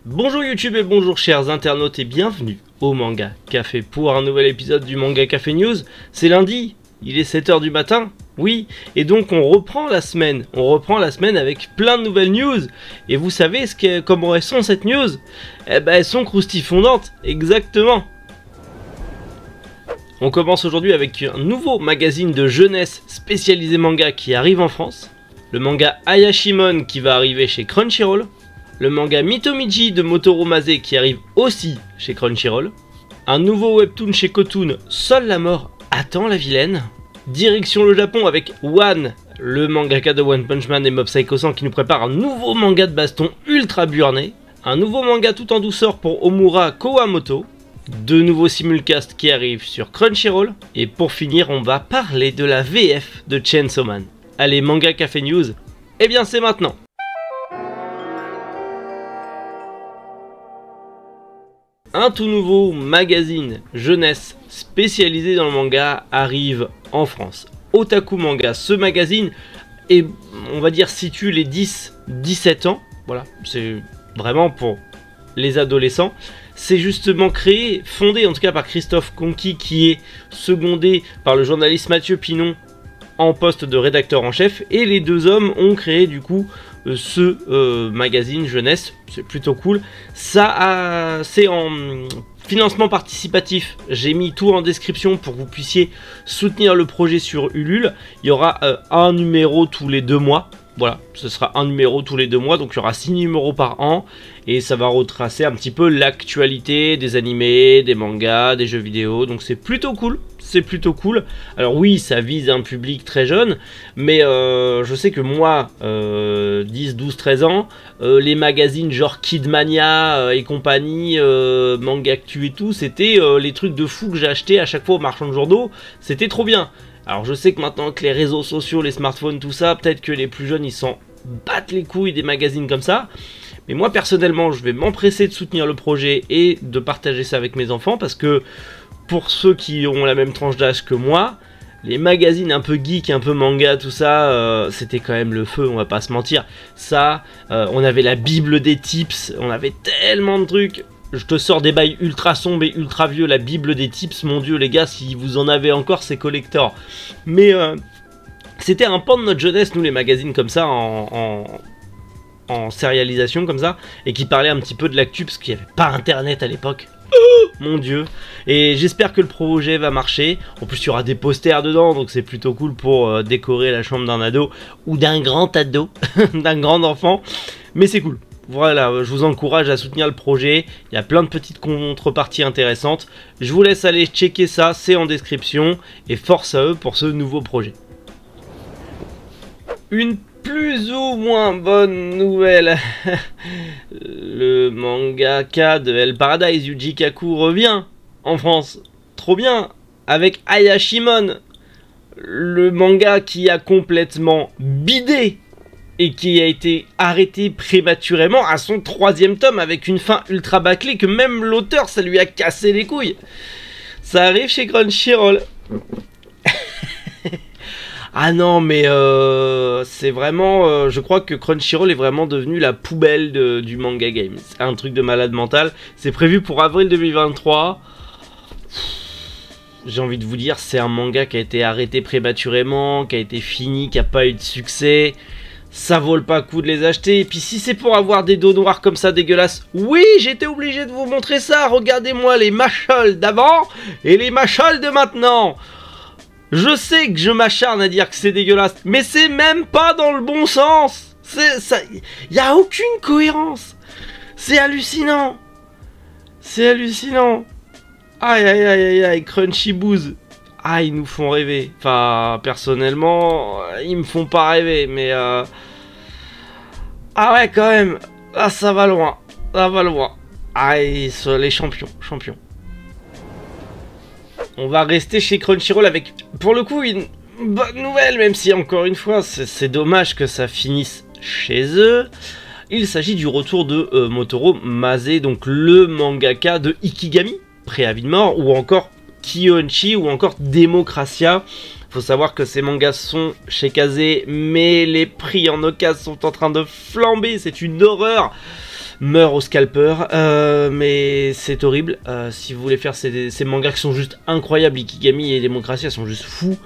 Bonjour YouTube et bonjour chers internautes et bienvenue au Manga Café pour un nouvel épisode du Manga Café News. C'est lundi, il est 7 h du matin, oui, et donc on reprend la semaine avec plein de nouvelles news. Et vous savez comment elles sont cette news? Eh ben elles sont croustifondantes, exactement. On commence aujourd'hui avec un nouveau magazine de jeunesse spécialisé manga qui arrive en France. Le manga Ayashimon qui va arriver chez Crunchyroll. Le manga Mitomiji de Motoro Mase qui arrive aussi chez Crunchyroll. Un nouveau webtoon chez Kotun, Seule la mort attend la vilaine. Direction le Japon avec One, le mangaka de One Punch Man et Mob Psycho 100 qui nous prépare un nouveau manga de baston ultra burné. Un nouveau manga tout en douceur pour Omura Kawamoto. Deux nouveaux simulcasts qui arrivent sur Crunchyroll. Et pour finir, on va parler de la VF de Chainsaw Man. Allez, Manga Café News, eh bien c'est maintenant. Un tout nouveau magazine jeunesse spécialisé dans le manga arrive en France. Otaku Manga, ce magazine est, on va dire, situe les 10-17 ans. Voilà, c'est vraiment pour les adolescents. C'est justement créé, fondé en tout cas par Christophe Conqui, qui est secondé par le journaliste Mathieu Pinon en poste de rédacteur en chef. Et les deux hommes ont créé du coup ce magazine jeunesse, c'est plutôt cool. Ça c'est en financement participatif, j'ai mis tout en description pour que vous puissiez soutenir le projet sur Ulule. Il y aura un numéro tous les 2 mois, voilà, ce sera un numéro tous les 2 mois, donc il y aura 6 numéros par an, et ça va retracer un petit peu l'actualité des animés, des mangas, des jeux vidéo, donc c'est plutôt cool. C'est plutôt cool. Alors oui, ça vise un public très jeune, mais je sais que moi, 10, 12, 13 ans, les magazines genre Kidmania et compagnie, Mangactu et tout, c'était les trucs de fou que j'ai acheté à chaque fois au marchand de journaux, c'était trop bien. Alors je sais que maintenant que les réseaux sociaux, les smartphones, tout ça, peut-être que les plus jeunes ils s'en battent les couilles des magazines comme ça. Mais moi personnellement, je vais m'empresser de soutenir le projet et de partager ça avec mes enfants parce que pour ceux qui ont la même tranche d'âge que moi, les magazines un peu geek, un peu manga, tout ça, c'était quand même le feu, on va pas se mentir. Ça, on avait la Bible des tips, on avait tellement de trucs. Je te sors des bails ultra sombres et ultra vieux, la Bible des tips, mon dieu les gars, si vous en avez encore, c'est collector. Mais c'était un pan de notre jeunesse, nous les magazines comme ça, en sérialisation comme ça, et qui parlaient un petit peu de l'actu, parce qu'il n'y avait pas internet à l'époque. Mon dieu. Et j'espère que le projet va marcher. En plus il y aura des posters dedans, donc c'est plutôt cool pour décorer la chambre d'un ado ou d'un grand ado, d'un grand enfant. Mais c'est cool. Voilà, je vous encourage à soutenir le projet. Il y a plein de petites contreparties intéressantes. Je vous laisse aller checker ça, c'est en description. Et force à eux pour ce nouveau projet. Une plus ou moins bonne nouvelle. Le mangaka de Hell Paradise, Yuji Kaku, revient en France. Trop bien. Avec Ayashimon, le manga qui a complètement bidé et qui a été arrêté prématurément à son 3e tome avec une fin ultra bâclée que même l'auteur, ça lui a cassé les couilles. Ça arrive chez Crunchyroll. Ah non mais c'est vraiment, je crois que Crunchyroll est vraiment devenu la poubelle du manga game. C'est un truc de malade mental. C'est prévu pour avril 2023. J'ai envie de vous dire, c'est un manga qui a été arrêté prématurément, qui a été fini, qui a pas eu de succès. Ça vaut pas le coup de les acheter. Et puis si c'est pour avoir des dos noirs comme ça dégueulasses, oui, j'étais obligé de vous montrer ça. Regardez-moi les macholes d'avant et les macholes de maintenant. Je sais que je m'acharne à dire que c'est dégueulasse, mais c'est même pas dans le bon sens. Y a aucune cohérence. C'est hallucinant. C'est hallucinant. Aïe aïe aïe aïe aïe, Crunchy Booze. Ah, ils nous font rêver. Enfin, personnellement, ils me font pas rêver, mais ah ouais, quand même. Ah, ça va loin. Ça va loin. Ah, ils sont les champions. Champions. On va rester chez Crunchyroll avec, pour le coup, une bonne nouvelle, même si, encore une fois, c'est dommage que ça finisse chez eux. Il s'agit du retour de Motoro Mase, donc le mangaka de Ikigami, Préavis de mort, ou encore Kiyonchi, ou encore Démocratia. Faut savoir que ces mangas sont chez Kazé, mais les prix en occasion sont en train de flamber, c'est une horreur. meurt au scalper, mais c'est horrible. Si vous voulez faire ces mangas qui sont juste incroyables, Ikigami et Démocratie, elles sont juste fous.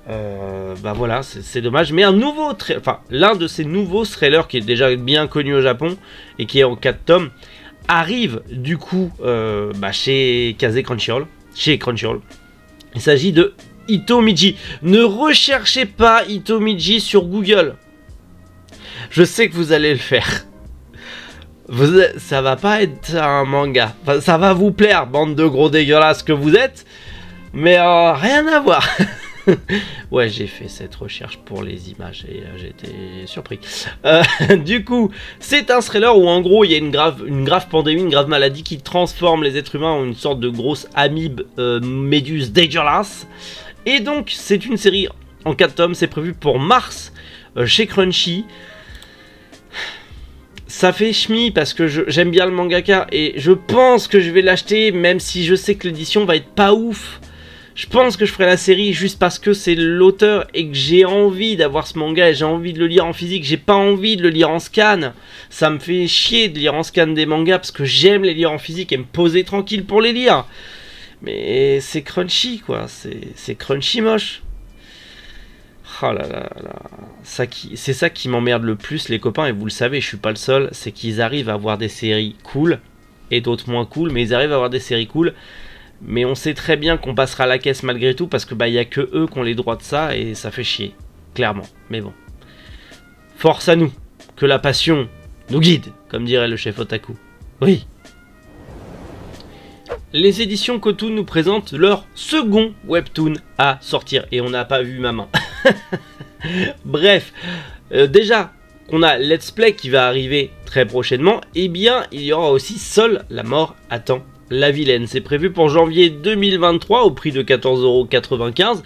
Bah voilà, c'est dommage. Mais l'un de ces nouveaux trailers qui est déjà bien connu au Japon et qui est en 4 tomes arrive du coup chez Kazé Crunchyroll. Il s'agit de Hitomiji. Ne recherchez pas Hitomiji sur Google. Je sais que vous allez le faire. Ça va pas être un manga. Enfin, ça va vous plaire, bande de gros dégueulasses que vous êtes. Mais rien à voir. Ouais, j'ai fait cette recherche pour les images et j'étais surpris. Du coup, c'est un thriller où en gros il y a une grave pandémie, une grave maladie qui transforme les êtres humains en une sorte de grosse amibe méduse dégueulasse. Et donc, c'est une série en 4 tomes, c'est prévu pour mars chez Crunchy. Ça fait ch'mi parce que j'aime bien le mangaka et je pense que je vais l'acheter même si je sais que l'édition va être pas ouf. Je pense que je ferai la série juste parce que c'est l'auteur et que j'ai envie d'avoir ce manga et j'ai envie de le lire en physique. J'ai pas envie de le lire en scan. Ça me fait chier de lire en scan des mangas parce que j'aime les lire en physique et me poser tranquille pour les lire. Mais c'est Crunchy quoi, c'est Crunchy moche. Oh là là là, c'est ça qui m'emmerde le plus les copains, et vous le savez, je suis pas le seul, c'est qu'ils arrivent à avoir des séries cool, et d'autres moins cool, mais ils arrivent à avoir des séries cool, mais on sait très bien qu'on passera à la caisse malgré tout, parce que bah y a que eux qui ont les droits de ça, et ça fait chier, clairement, mais bon. Force à nous, que la passion nous guide, comme dirait le chef Otaku. Oui. Les éditions Kotun nous présentent leur second webtoon à sortir, et on n'a pas vu ma main. Bref, déjà qu'on a Let's Play qui va arriver très prochainement, et bien il y aura aussi Seule la mort attend la vilaine. C'est prévu pour janvier 2023 au prix de 14,95 €.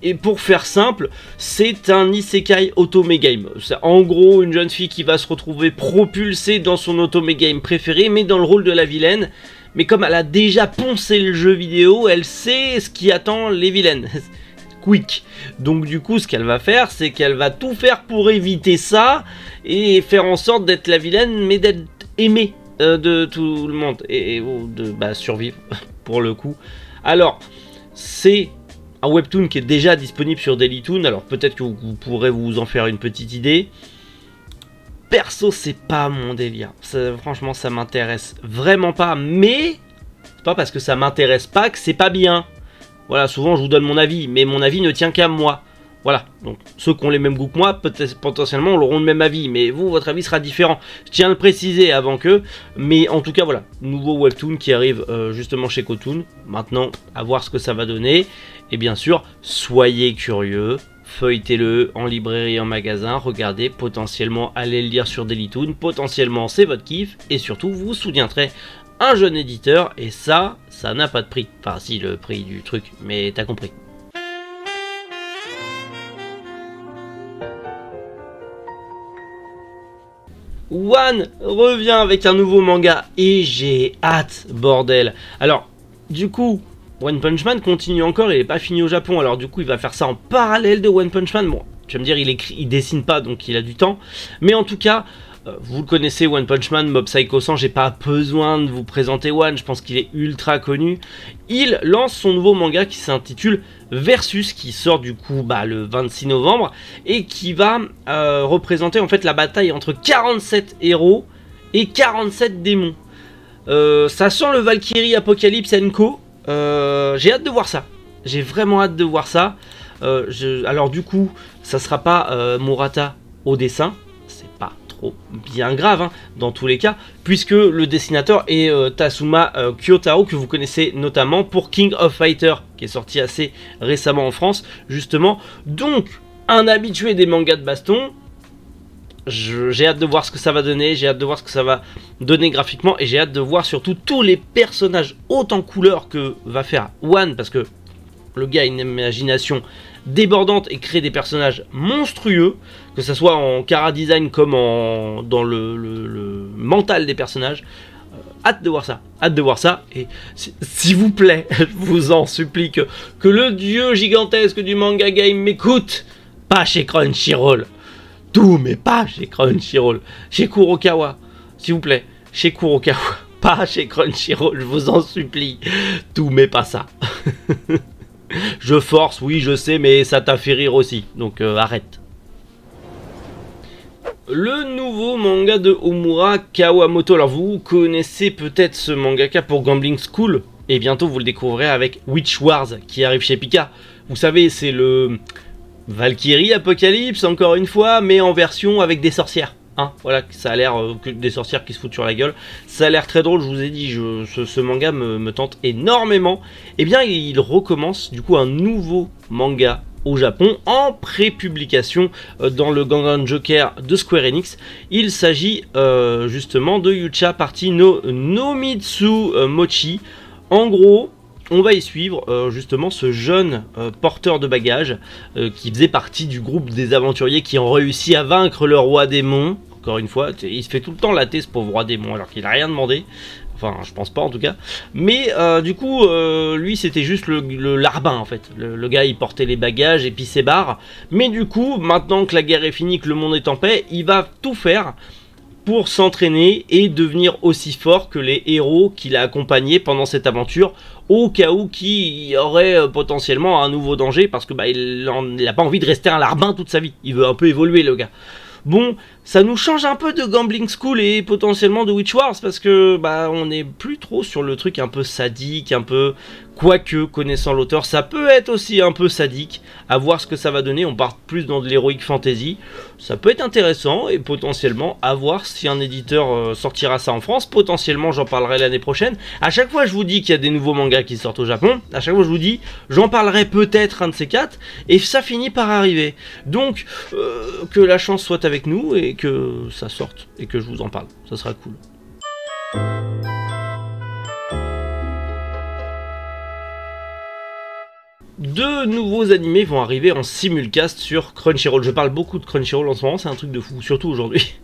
Et pour faire simple, c'est un isekai otome game. C'est en gros une jeune fille qui va se retrouver propulsée dans son otome game préféré, mais dans le rôle de la vilaine. Mais comme elle a déjà poncé le jeu vidéo, elle sait ce qui attend les vilaines. Quick. Donc du coup, ce qu'elle va faire, c'est qu'elle va tout faire pour éviter ça et faire en sorte d'être la vilaine, mais d'être aimée de tout le monde et de survivre pour le coup. Alors, c'est un webtoon qui est déjà disponible sur Dailytoon. Alors peut-être que vous pourrez vous en faire une petite idée. Perso, c'est pas mon délire. Franchement, ça m'intéresse vraiment pas. Mais c'est pas parce que ça m'intéresse pas que c'est pas bien. Voilà, souvent je vous donne mon avis, mais mon avis ne tient qu'à moi. Voilà, donc ceux qui ont les mêmes goûts que moi, peut-être potentiellement auront le même avis, mais vous, votre avis sera différent. Je tiens à le préciser avant que, mais en tout cas voilà, nouveau webtoon qui arrive justement chez Kotun. Maintenant, à voir ce que ça va donner. Et bien sûr, soyez curieux, feuilletez-le en librairie, en magasin, regardez, potentiellement allez le lire sur Dailytoon, potentiellement c'est votre kiff, et surtout vous soutiendrez un jeune éditeur, et ça n'a pas de prix. Enfin si, le prix du truc, mais t'as compris. One revient avec un nouveau manga, et j'ai hâte, bordel. Alors, du coup, One Punch Man continue encore, il n'est pas fini au Japon, alors du coup il va faire ça en parallèle de One Punch Man. Bon, tu vas me dire, il dessine pas, donc il a du temps, mais en tout cas, vous le connaissez, One Punch Man, Mob Psycho 100, j'ai pas besoin de vous présenter One, je pense qu'il est ultra connu. Il lance son nouveau manga qui s'intitule Versus, qui sort du coup le 26 novembre, et qui va représenter en fait la bataille entre 47 héros et 47 démons. Ça sent le Valkyrie Apocalypse Co. J'ai hâte de voir ça, j'ai vraiment hâte de voir ça. Alors du coup, ça sera pas Murata au dessin, c'est pas trop bien grave hein, dans tous les cas, puisque le dessinateur est Tasuma Kyotaro, que vous connaissez notamment pour King of Fighter, qui est sorti assez récemment en France, justement. Donc, un habitué des mangas de baston. J'ai hâte de voir ce que ça va donner, j'ai hâte de voir ce que ça va donner graphiquement, et j'ai hâte de voir surtout tous les personnages haut en couleur que va faire One, parce que le gars a une imagination débordante et crée des personnages monstrueux, que ce soit en chara design comme dans le mental des personnages. Hâte de voir ça, hâte de voir ça, et s'il vous plaît, je vous en supplie que le dieu gigantesque du manga game m'écoute, pas chez Crunchyroll. Tout, mais pas chez Crunchyroll, chez Kurokawa, s'il vous plaît, chez Kurokawa, pas chez Crunchyroll, je vous en supplie. Tout, mais pas ça. Je force, oui, je sais, mais ça t'a fait rire aussi, donc arrête. Le nouveau manga de Omura Kawamoto. Alors vous connaissez peut-être ce mangaka pour Gambling School, et bientôt vous le découvrirez avec Witch Wars qui arrive chez Pika. Vous savez, c'est le Valkyrie Apocalypse, encore une fois, mais en version avec des sorcières. Hein, voilà, ça a l'air que des sorcières qui se foutent sur la gueule. Ça a l'air très drôle, je vous ai dit, ce manga me tente énormément. Et bien, il recommence du coup un nouveau manga au Japon en pré-publication dans le Gangan Joker de Square Enix. Il s'agit justement de Yucha Party no Nomitsu Mochi. En gros, on va y suivre justement ce jeune porteur de bagages qui faisait partie du groupe des aventuriers qui ont réussi à vaincre le roi démon. Encore une fois, il se fait tout le temps latter ce pauvre roi démon alors qu'il n'a rien demandé. Enfin, je pense pas en tout cas. Mais du coup, lui c'était juste le larbin en fait. Le gars il portait les bagages et puis ses barres. Mais du coup, maintenant que la guerre est finie, que le monde est en paix, il va tout faire pour s'entraîner et devenir aussi fort que les héros qu'il a accompagnés pendant cette aventure, au cas où qu'il y aurait potentiellement un nouveau danger, parce que bah, il n'a pas envie de rester un larbin toute sa vie. Il veut un peu évoluer le gars. Bon, ça nous change un peu de Gambling School et potentiellement de Witch Wars, parce que bah on n'est plus trop sur le truc un peu sadique, un peu... Quoique, connaissant l'auteur, ça peut être aussi un peu sadique, à voir ce que ça va donner. On part plus dans de l'heroic fantasy, ça peut être intéressant, et potentiellement à voir si un éditeur sortira ça en France. Potentiellement j'en parlerai l'année prochaine. À chaque fois je vous dis qu'il y a des nouveaux mangas qui sortent au Japon, à chaque fois je vous dis j'en parlerai peut-être un de ces quatre, et ça finit par arriver. Donc que la chance soit avec nous et que ça sorte et que je vous en parle, ça sera cool. Deux nouveaux animés vont arriver en simulcast sur Crunchyroll. Je parle beaucoup de Crunchyroll en ce moment, c'est un truc de fou, surtout aujourd'hui.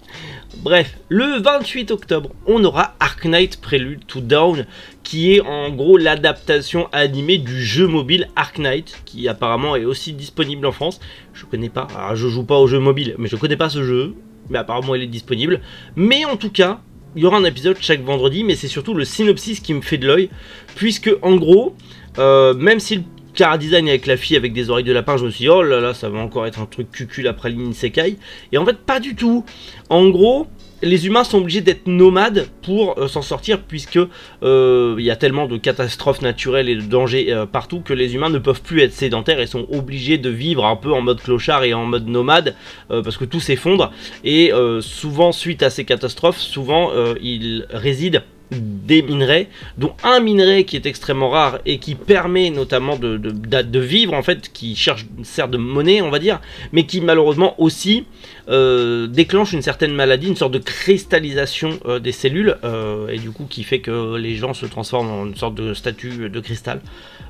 Bref, le 28 octobre, on aura Arknight Prelude to Dawn, qui est en gros l'adaptation animée du jeu mobile Arknight, qui apparemment est aussi disponible en France. Je connais pas, alors je joue pas au jeu mobile, mais je connais pas ce jeu, mais apparemment il est disponible. Mais en tout cas, il y aura un épisode chaque vendredi, mais c'est surtout le synopsis qui me fait de l'œil, puisque en gros, même si le Chara design avec la fille avec des oreilles de lapin, je me suis dit oh là là, ça va encore être un truc cucul après l'Isekai. Et en fait pas du tout. En gros, les humains sont obligés d'être nomades pour s'en sortir, puisque il y a tellement de catastrophes naturelles et de dangers partout que les humains ne peuvent plus être sédentaires et sont obligés de vivre un peu en mode clochard et en mode nomade, parce que tout s'effondre. Et souvent suite à ces catastrophes, souvent ils résident des minerais, dont un minerai qui est extrêmement rare et qui permet notamment de vivre en fait, qui sert de monnaie on va dire, mais qui malheureusement aussi déclenche une certaine maladie, une sorte de cristallisation des cellules, et du coup qui fait que les gens se transforment en une sorte de statue de cristal,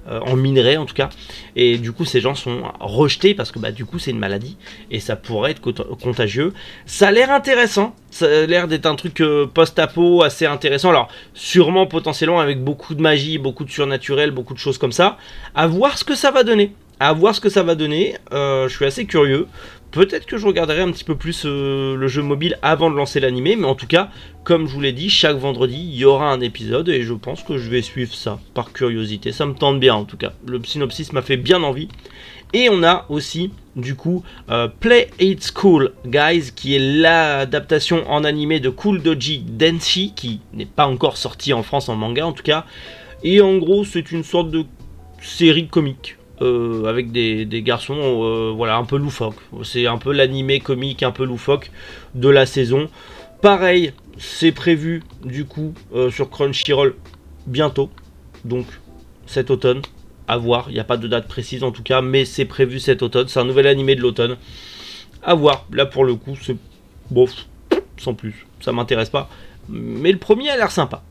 en minerai en tout cas, et du coup ces gens sont rejetés parce que bah du coup c'est une maladie et ça pourrait être contagieux. Ça a l'air intéressant, ça a l'air d'être un truc post-apo assez intéressant, alors sûrement potentiellement avec beaucoup de magie, beaucoup de surnaturel, beaucoup de choses comme ça, à voir ce que ça va donner. Je suis assez curieux. Peut-être que je regarderai un petit peu plus le jeu mobile avant de lancer l'animé, mais en tout cas, comme je vous l'ai dit, chaque vendredi, il y aura un épisode et je pense que je vais suivre ça par curiosité. Ça me tente bien en tout cas. Le synopsis m'a fait bien envie. Et on a aussi, du coup, Play It Cool Guys, qui est l'adaptation en animé de Cool Doji Denshi, qui n'est pas encore sorti en France en manga en tout cas. Et en gros, c'est une sorte de série comique. Avec des garçons voilà, un peu loufoques. C'est un peu l'animé comique un peu loufoque de la saison. Pareil, c'est prévu du coup sur Crunchyroll bientôt, donc cet automne, à voir. Il n'y a pas de date précise en tout cas, mais c'est prévu cet automne. C'est un nouvel animé de l'automne, à voir. Là pour le coup c'est bof, sans plus, ça m'intéresse pas, mais le premier a l'air sympa.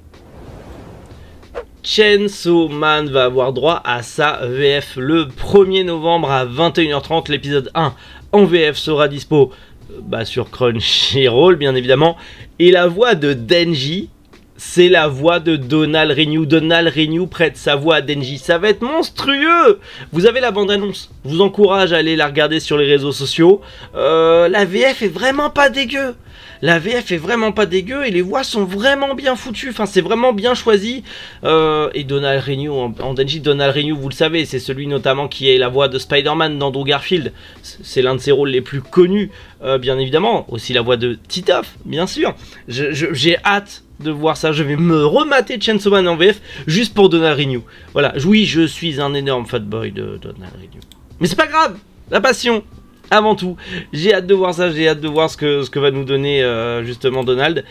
Chainsaw Man va avoir droit à sa VF le 1er novembre à 21h30. L'épisode 1 en VF sera dispo sur Crunchyroll bien évidemment. Et la voix de Denji, c'est la voix de Donald Renew. Donald Renew prête sa voix à Denji. Ça va être monstrueux. Vous avez la bande-annonce. Je vous encourage à aller la regarder sur les réseaux sociaux. La VF est vraiment pas dégueu. la VF est vraiment pas dégueu et les voix sont vraiment bien foutues, enfin c'est vraiment bien choisi. Et Donald Renew en Denji, Donald Renew vous le savez, c'est celui notamment qui est la voix de Spider-Man d'Andrew Garfield, c'est l'un de ses rôles les plus connus, bien évidemment, aussi la voix de Titeuf, bien sûr. J'ai hâte de voir ça, je vais me remater Chainsaw Man en VF juste pour Donald Renew. Voilà, oui, je suis un énorme fanboy de Donald Renew. Mais c'est pas grave, la passion avant tout. J'ai hâte de voir ça, j'ai hâte de voir ce que va nous donner justement Donald.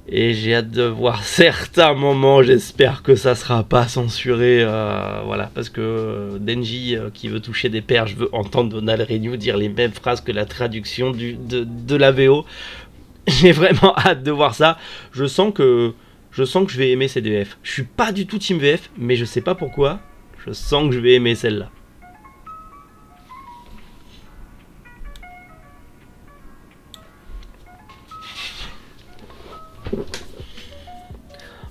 Et j'ai hâte de voir certains moments, j'espère que ça sera pas censuré, voilà, parce que Denji qui veut toucher des perches, je veux entendre Donald Renew dire les mêmes phrases que la traduction de la VO. J'ai vraiment hâte de voir ça. Je sens que je vais aimer cette VF. Je suis pas du tout team VF, mais je sais pas pourquoi. Je sens que je vais aimer celle-là.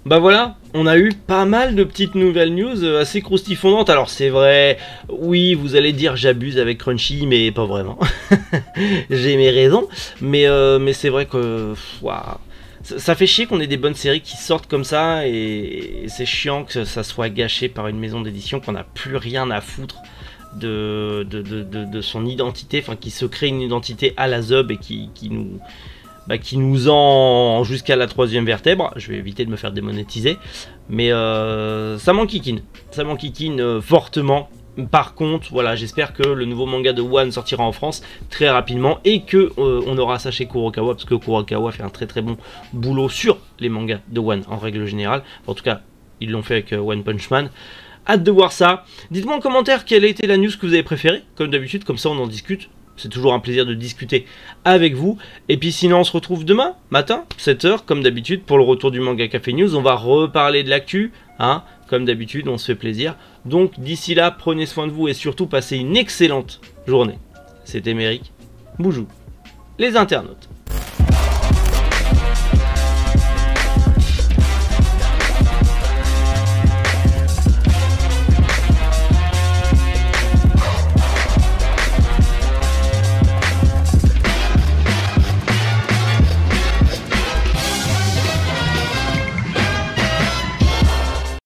Bah voilà, on a eu pas mal de petites nouvelles news assez croustifondantes. Alors c'est vrai, oui, vous allez dire j'abuse avec Crunchy, mais pas vraiment. J'ai mes raisons, mais c'est vrai que wow, ça fait chier qu'on ait des bonnes séries qui sortent comme ça, et c'est chiant que ça soit gâché par une maison d'édition qu'on n'a plus rien à foutre de son identité, enfin qui se crée une identité à la Zub et qui nous en jusqu'à la 3e vertèbre. Je vais éviter de me faire démonétiser, mais ça m'enquiquine fortement. Par contre, voilà, j'espère que le nouveau manga de One sortira en France très rapidement et que on aura ça chez Kurokawa, parce que Kurokawa fait un très très bon boulot sur les mangas de One en règle générale. En tout cas, ils l'ont fait avec One Punch Man. Hâte de voir ça. Dites-moi en commentaire quelle a été la news que vous avez préférée, comme d'habitude, comme ça on en discute. C'est toujours un plaisir de discuter avec vous. Et puis sinon on se retrouve demain matin, 7 h comme d'habitude, pour le retour du Manga Café News. On va reparler de l'actu, hein, comme d'habitude, on se fait plaisir. Donc d'ici là, prenez soin de vous et surtout passez une excellente journée. C'était Méric, Boujou, les internautes.